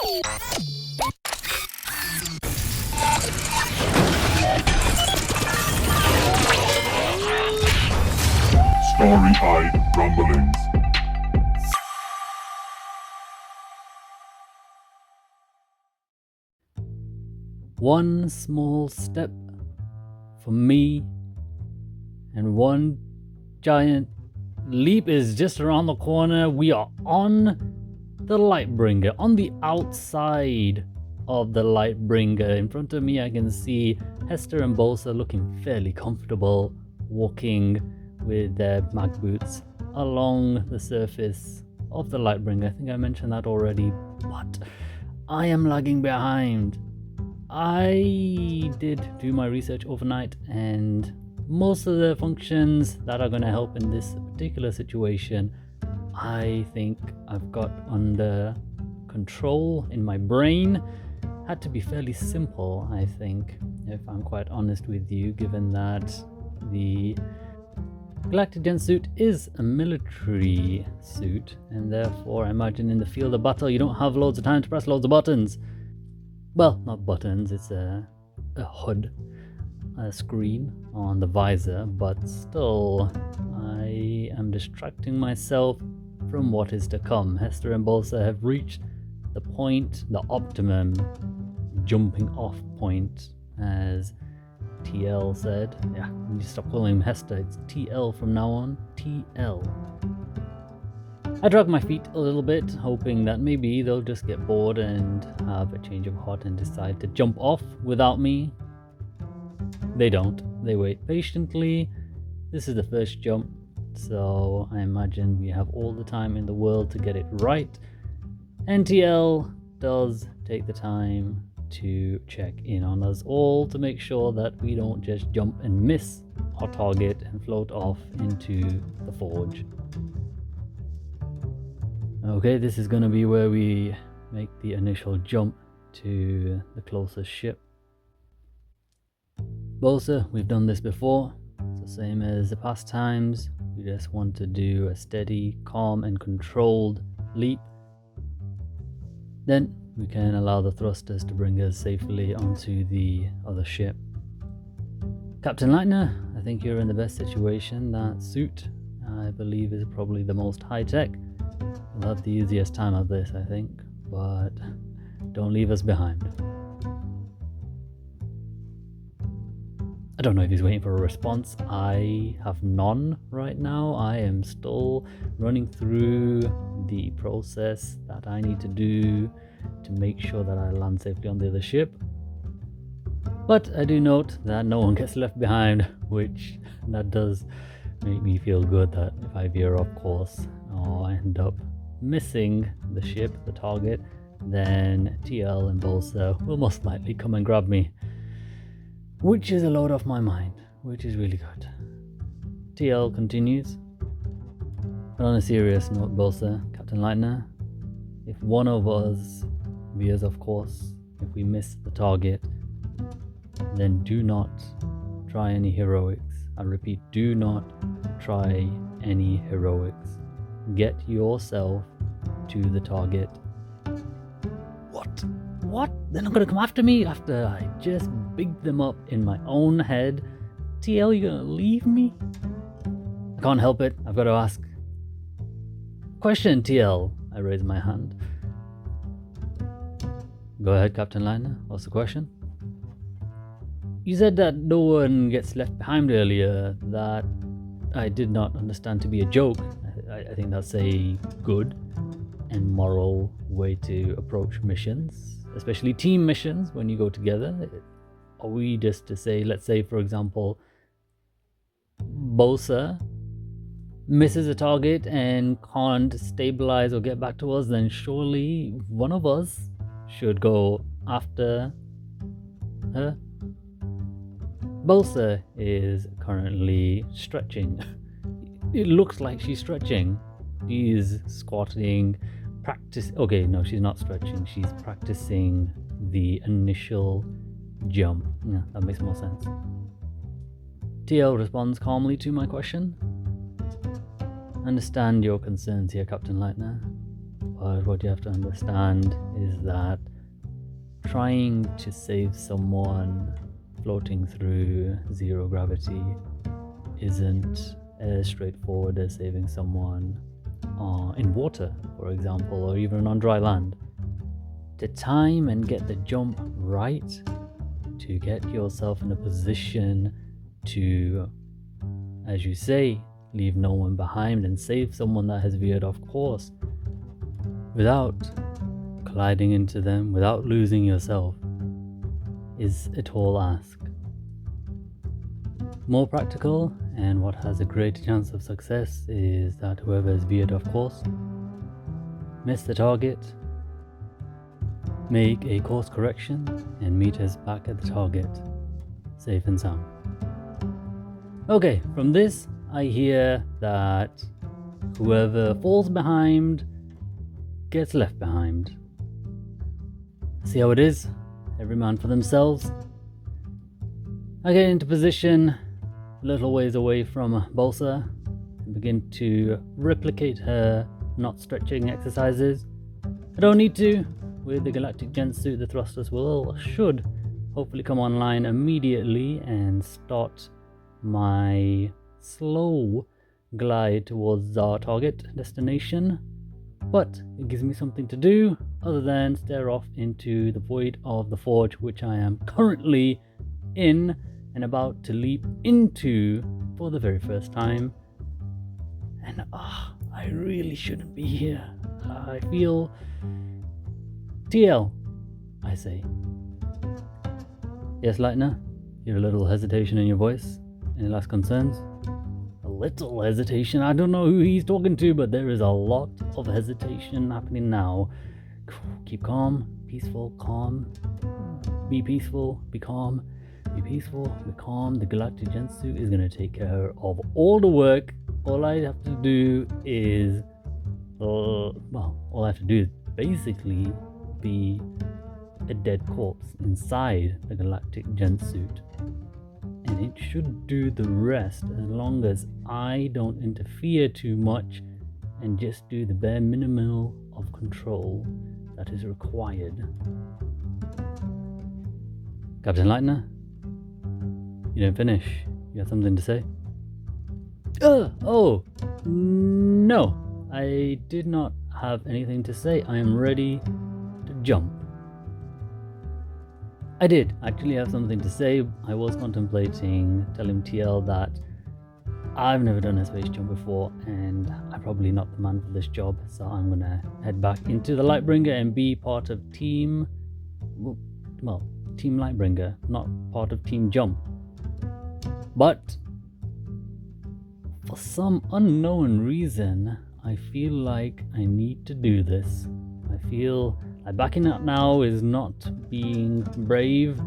Starry-eyed rumblings. One small step for me, and one giant leap is just around the corner. We are on the Lightbringer, on the outside of the Lightbringer. In front of me, I can see Hester and Bolsa looking fairly comfortable, walking with their mag boots along the surface of the Lightbringer. I think I mentioned that already, but I am lagging behind. I did do my research overnight, and most of the functions that are going to help in this particular situation, I think I've got under control in my brain. Had to be fairly simple, I think, if I'm quite honest with you, given that the Galactic Gen suit is a military suit, and therefore I imagine in the field of battle you don't have loads of time to press loads of buttons. Well, not buttons, it's a HUD, a screen on the visor, but still I am distracting myself from what is to come. Hester and Bolsa have reached the point, the optimum jumping off point, as TL said. Yeah, I need to stop calling him Hester, it's TL from now on. TL. I drag my feet a little bit, hoping that maybe they'll just get bored and have a change of heart and decide to jump off without me. They don't. They wait patiently. This is the first jump, so I imagine we have all the time in the world to get it right. NTL does take the time to check in on us all to make sure that we don't just jump and miss our target and float off into the forge. Okay, this is going to be where we make the initial jump to the closest ship. Bolsa, we've done this before. It's the same as the past times. We just want to do a steady, calm and controlled leap. Then we can allow the thrusters to bring us safely onto the other ship. Captain Lightner, I think you're in the best situation. That suit, I believe, is probably the most high-tech. We'll have the easiest time of this, I think, but don't leave us behind. I don't know if he's waiting for a response. I have none right now. I am still running through the process that I need to do to make sure that I land safely on the other ship. But I do note that no one gets left behind, which that does make me feel good that if I veer off course or I end up missing the ship, the target, then TL and Bolsa will most likely come and grab me, which is a load off my mind, which is really good. TL continues. But on a serious note, Bolsa, Captain Lightner, if one of us veers off course, if we miss the target, then do not try any heroics. I repeat, do not try any heroics. Get yourself to the target. What? They're not gonna come after me after I just bigged them up in my own head? TL, you gonna leave me? I can't help it, I've got to ask. Question, TL. I raise my hand. Go ahead, Captain Liner. What's the question? You said that no one gets left behind earlier. That I did not understand to be a joke. I think that's a good and moral way to approach missions, especially team missions when you go together. Are we just to say, let's say for example, Bolsa misses a target and can't stabilize or get back to us, then surely one of us should go after her. Bolsa is currently stretching. It looks like she's stretching. She's squatting, okay, no, she's not stretching. She's practicing the initial jump. Yeah, that makes more sense. TL responds calmly to my question. I understand your concerns here, Captain Lightner. But what you have to understand is that trying to save someone floating through zero gravity isn't as straightforward as saving someone in water, for example, or even on dry land. To time and get the jump right, to get yourself in a position to, as you say, leave no one behind and save someone that has veered off course without colliding into them, without losing yourself, is a tall ask. More practical, and what has a greater chance of success, is that whoever has veered off course, miss the target, make a course correction, and meet us back at the target, safe and sound. Okay, from this, I hear that whoever falls behind gets left behind. See how it is? Every man for themselves. I get into position a little ways away from Bolsa and begin to replicate her not stretching exercises. I don't need to. With the galactic gent suit, the thrusters should hopefully come online immediately and start my slow glide towards our target destination. But it gives me something to do other than stare off into the void of the forge, which I am currently in and about to leap into for the very first time. And I really shouldn't be here. I feel TL, I say. Yes, Lightner? You hear a little hesitation in your voice? Any last concerns? A little hesitation? I don't know who he's talking to, but there is a lot of hesitation happening now. Keep calm, peaceful, calm. Be peaceful, be calm. Be peaceful, be calm. The galactic gent suit is going to take care of all the work. All I have to do is basically be a dead corpse inside the galactic gent suit, and it should do the rest as long as I don't interfere too much and just do the bare minimum of control that is required. Captain Lightner, you didn't finish. You have something to say? No, I did not have anything to say. I am ready to jump. I did actually have something to say. I was contemplating telling TL that I've never done a space jump before and I'm probably not the man for this job, so I'm gonna head back into the Lightbringer and be part of Team Lightbringer, not part of Team Jump. But for some unknown reason, I feel like I need to do this. I feel like backing out now is not being brave,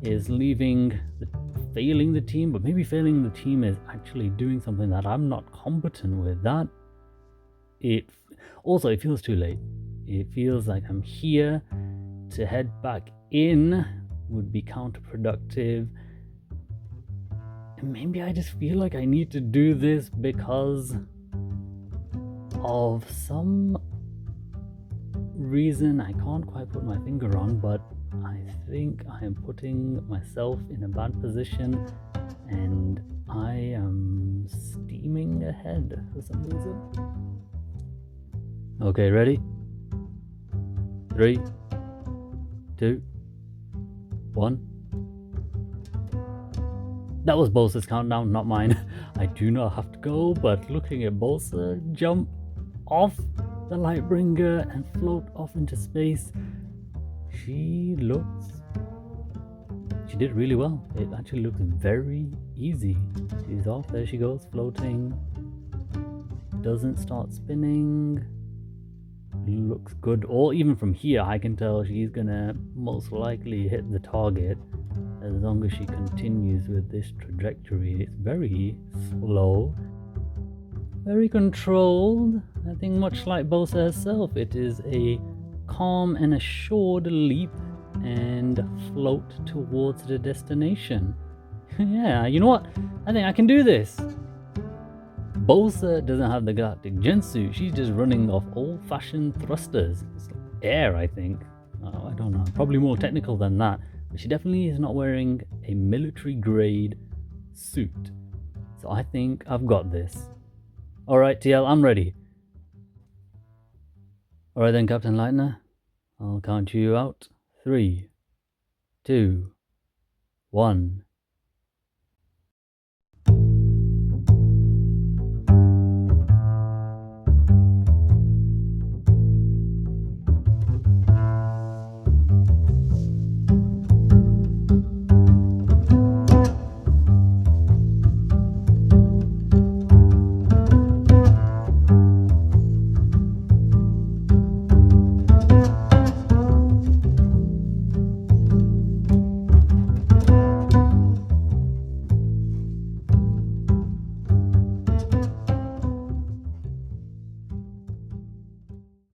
is failing the team, but maybe failing the team is actually doing something that I'm not competent with. It feels too late. It feels like I'm here. To head back in would be counterproductive. And maybe I just feel like I need to do this because of some reason I can't quite put my finger on, but I think I am putting myself in a bad position and I am steaming ahead for some reason. Okay, ready? 3, 2, 1. That was Bolsa's countdown, not mine. I do not have to go, but looking at Bolsa jump off the Lightbringer and float off into space, she did really well. It actually looks very easy. She's off, there she goes, floating. Doesn't start spinning. Looks good. Or even from here, I can tell she's gonna most likely hit the target as long as she continues with this trajectory. It's very slow, very controlled. I think much like Bolsa herself, it is a calm and assured leap and float towards the destination. Yeah, you know what? I think I can do this. Bolsa doesn't have the galactic gen suit. She's just running off old-fashioned thrusters. It's air, I think. I don't know. Probably more technical than that. But she definitely is not wearing a military-grade suit. So I think I've got this. Alright, TL, I'm ready. Alright then, Captain Lightner. I'll count you out. 3, 2, 1.